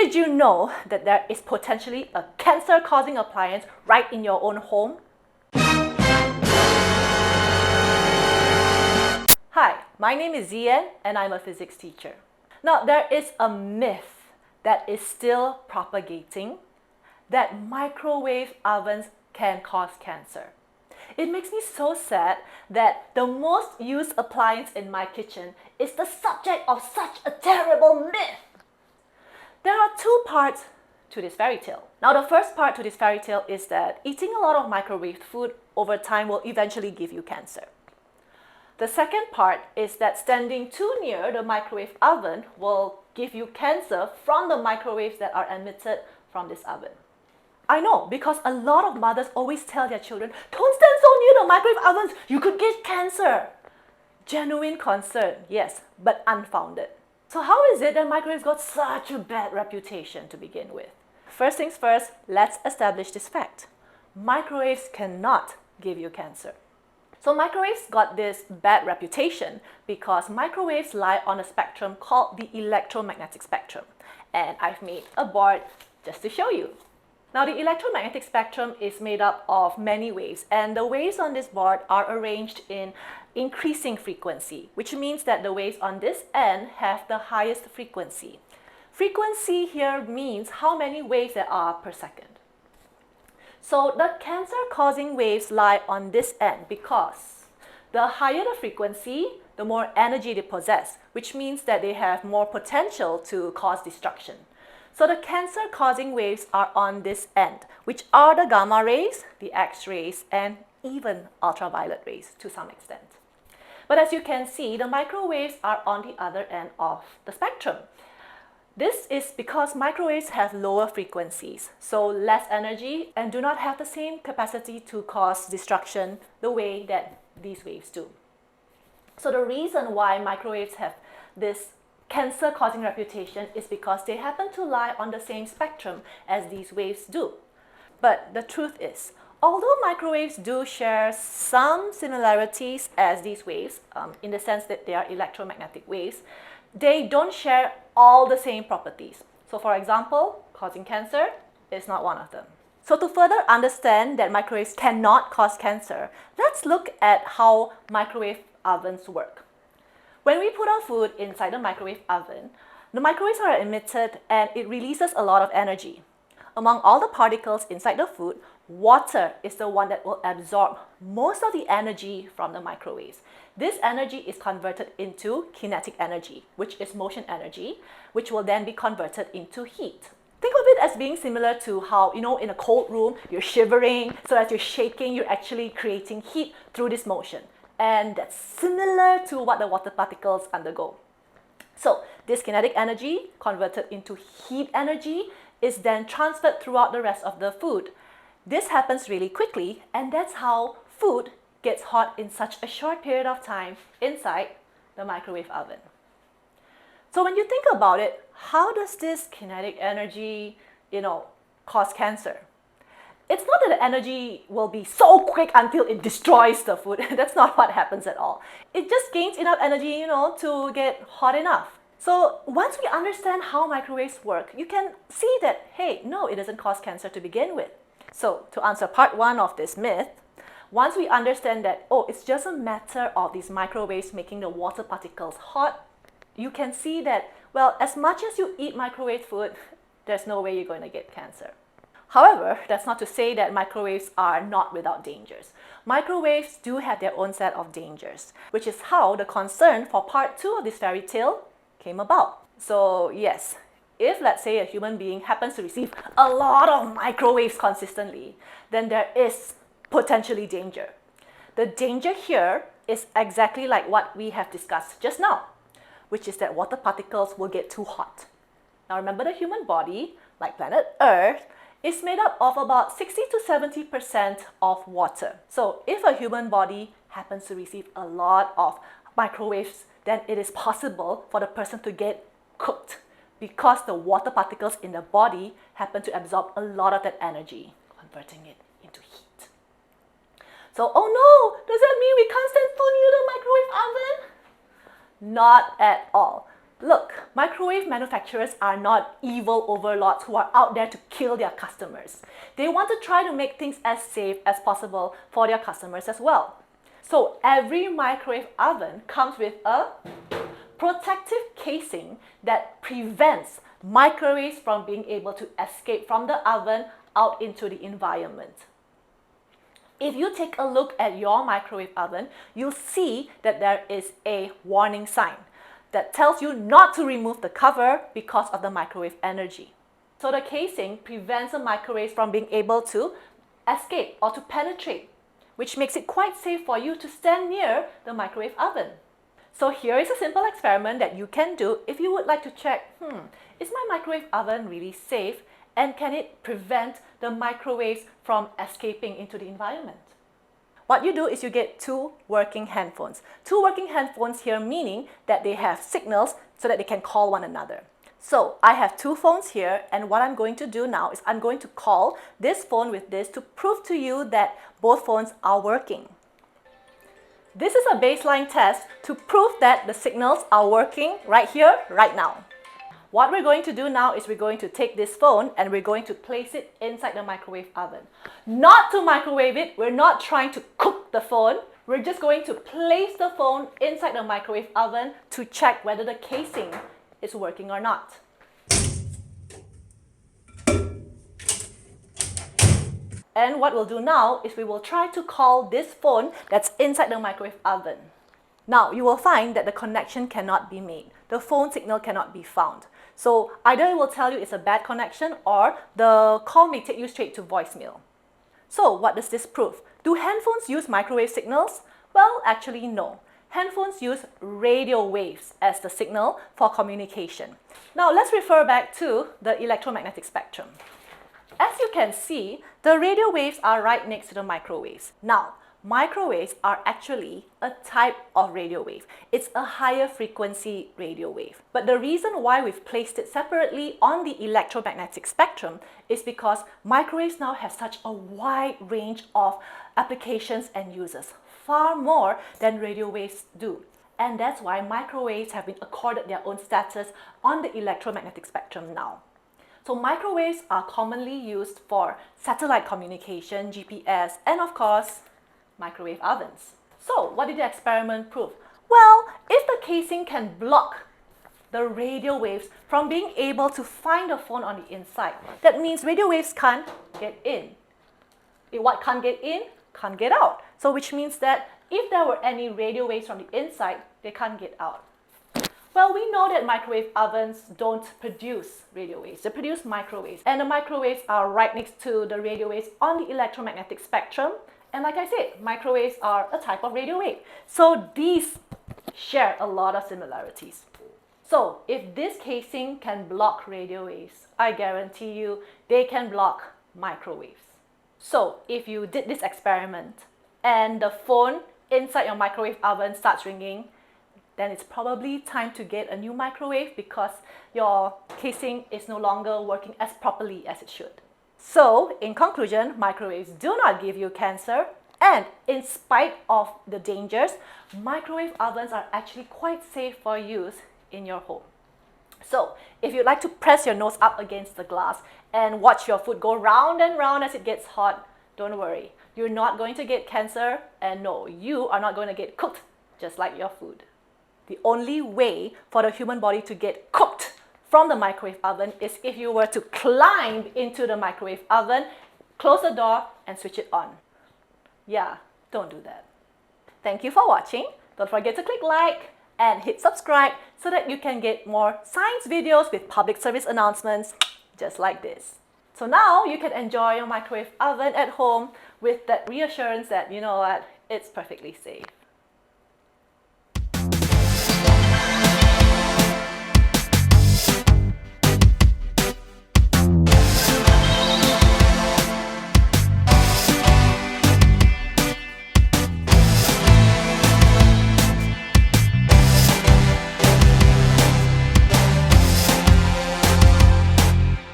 Did you know that there is potentially a cancer-causing appliance right in your own home? Hi, my name is Zyen and I'm a physics teacher. Now, there is a myth that is still propagating that microwave ovens can cause cancer. It makes me so sad that the most used appliance in my kitchen is the subject of such a terrible myth. There are two parts to this fairy tale. Now, the first part to this fairy tale is that eating a lot of microwave food over time will eventually give you cancer. The second part is that standing too near the microwave oven will give you cancer from the microwaves that are emitted from this oven. I know, because a lot of mothers always tell their children, don't stand so near the microwave ovens, you could get cancer. Genuine concern, yes, but unfounded. So how is it that microwaves got such a bad reputation to begin with? First things first, let's establish this fact. Microwaves cannot give you cancer. So microwaves got this bad reputation because microwaves lie on a spectrum called the electromagnetic spectrum. And I've made a board just to show you. Now, the electromagnetic spectrum is made up of many waves, and the waves on this board are arranged in increasing frequency, which means that the waves on this end have the highest frequency. Frequency here means how many waves there are per second. So the cancer-causing waves lie on this end because the higher the frequency, the more energy they possess, which means that they have more potential to cause destruction. So the cancer-causing waves are on this end, which are the gamma rays, the X-rays, and even ultraviolet rays to some extent. But as you can see, the microwaves are on the other end of the spectrum. This is because microwaves have lower frequencies, so less energy, and do not have the same capacity to cause destruction the way that these waves do. So the reason why microwaves have this cancer-causing reputation is because they happen to lie on the same spectrum as these waves do. But the truth is, although microwaves do share some similarities as these waves, in the sense that they are electromagnetic waves, they don't share all the same properties. So for example, causing cancer is not one of them. So to further understand that microwaves cannot cause cancer, let's look at how microwave ovens work. When we put our food inside the microwave oven, the microwaves are emitted and it releases a lot of energy. Among all the particles inside the food, water is the one that will absorb most of the energy from the microwaves. This energy is converted into kinetic energy, which is motion energy, which will then be converted into heat. Think of it as being similar to how, in a cold room, you're shivering, so as you're shaking, you're actually creating heat through this motion. And that's similar to what the water particles undergo. So this kinetic energy converted into heat energy is then transferred throughout the rest of the food. This happens really quickly, and that's how food gets hot in such a short period of time inside the microwave oven. So when you think about it, how does this kinetic energy, cause cancer? It's not that the energy will be so quick until it destroys the food. That's not what happens at all. It just gains enough energy, to get hot enough. So once we understand how microwaves work, you can see that, hey, no, it doesn't cause cancer to begin with. So to answer part one of this myth, once we understand that, it's just a matter of these microwaves making the water particles hot, you can see that, well, as much as you eat microwave food, there's no way you're going to get cancer. However, that's not to say that microwaves are not without dangers. Microwaves do have their own set of dangers, which is how the concern for part two of this fairy tale came about. So yes, if let's say a human being happens to receive a lot of microwaves consistently, then there is potentially danger. The danger here is exactly like what we have discussed just now, which is that water particles will get too hot. Now remember, the human body, like planet Earth, is made up of about 60 to 70% of water. So if a human body happens to receive a lot of microwaves, then it is possible for the person to get cooked because the water particles in the body happen to absorb a lot of that energy, converting it into heat. So, oh no, does that mean we can't stand too near the microwave oven? Not at all. Look, microwave manufacturers are not evil overlords who are out there to kill their customers. They want to try to make things as safe as possible for their customers as well. So every microwave oven comes with a protective casing that prevents microwaves from being able to escape from the oven out into the environment. If you take a look at your microwave oven, you'll see that there is a warning sign that tells you not to remove the cover because of the microwave energy. So the casing prevents the microwaves from being able to escape or to penetrate, which makes it quite safe for you to stand near the microwave oven. So here is a simple experiment that you can do if you would like to check, is my microwave oven really safe and can it prevent the microwaves from escaping into the environment? What you do is you get two working handphones. Two working handphones here meaning that they have signals so that they can call one another. So I have two phones here, and what I'm going to do now is I'm going to call this phone with this to prove to you that both phones are working. This is a baseline test to prove that the signals are working right here, right now. What we're going to do now is we're going to take this phone and we're going to place it inside the microwave oven. Not to microwave it, we're not trying to cook the phone. We're just going to place the phone inside the microwave oven to check whether the casing is working or not. And what we'll do now is we will try to call this phone that's inside the microwave oven. Now, you will find that the connection cannot be made. The phone signal cannot be found. So either it will tell you it's a bad connection or the call may take you straight to voicemail. So what does this prove? Do handphones use microwave signals? Well, actually no. Handphones use radio waves as the signal for communication. Now let's refer back to the electromagnetic spectrum. As you can see, the radio waves are right next to the microwaves. Now, microwaves are actually a type of radio wave. It's a higher frequency radio wave. But the reason why we've placed it separately on the electromagnetic spectrum is because microwaves now have such a wide range of applications and uses, far more than radio waves do. And that's why microwaves have been accorded their own status on the electromagnetic spectrum now. So microwaves are commonly used for satellite communication, GPS, and of course, microwave ovens. So what did the experiment prove? Well, if the casing can block the radio waves from being able to find the phone on the inside, that means radio waves can't get in. What can't get in, can't get out. So which means that if there were any radio waves from the inside, they can't get out. Well, we know that microwave ovens don't produce radio waves, they produce microwaves. And the microwaves are right next to the radio waves on the electromagnetic spectrum. And like I said, microwaves are a type of radio wave. So these share a lot of similarities. So if this casing can block radio waves, I guarantee you they can block microwaves. So if you did this experiment and the phone inside your microwave oven starts ringing, then it's probably time to get a new microwave because your casing is no longer working as properly as it should. So, in conclusion, microwaves do not give you cancer, and in spite of the dangers, microwave ovens are actually quite safe for use in your home. So, if you'd like to press your nose up against the glass and watch your food go round and round as it gets hot, don't worry. You're not going to get cancer, and no, you are not going to get cooked just like your food. The only way for the human body to get cooked from the microwave oven is if you were to climb into the microwave oven, close the door and switch it on. Yeah, don't do that. Thank you for watching. Don't forget to click like and hit subscribe so that you can get more science videos with public service announcements just like this. So now you can enjoy your microwave oven at home with that reassurance that, you know what, it's perfectly safe.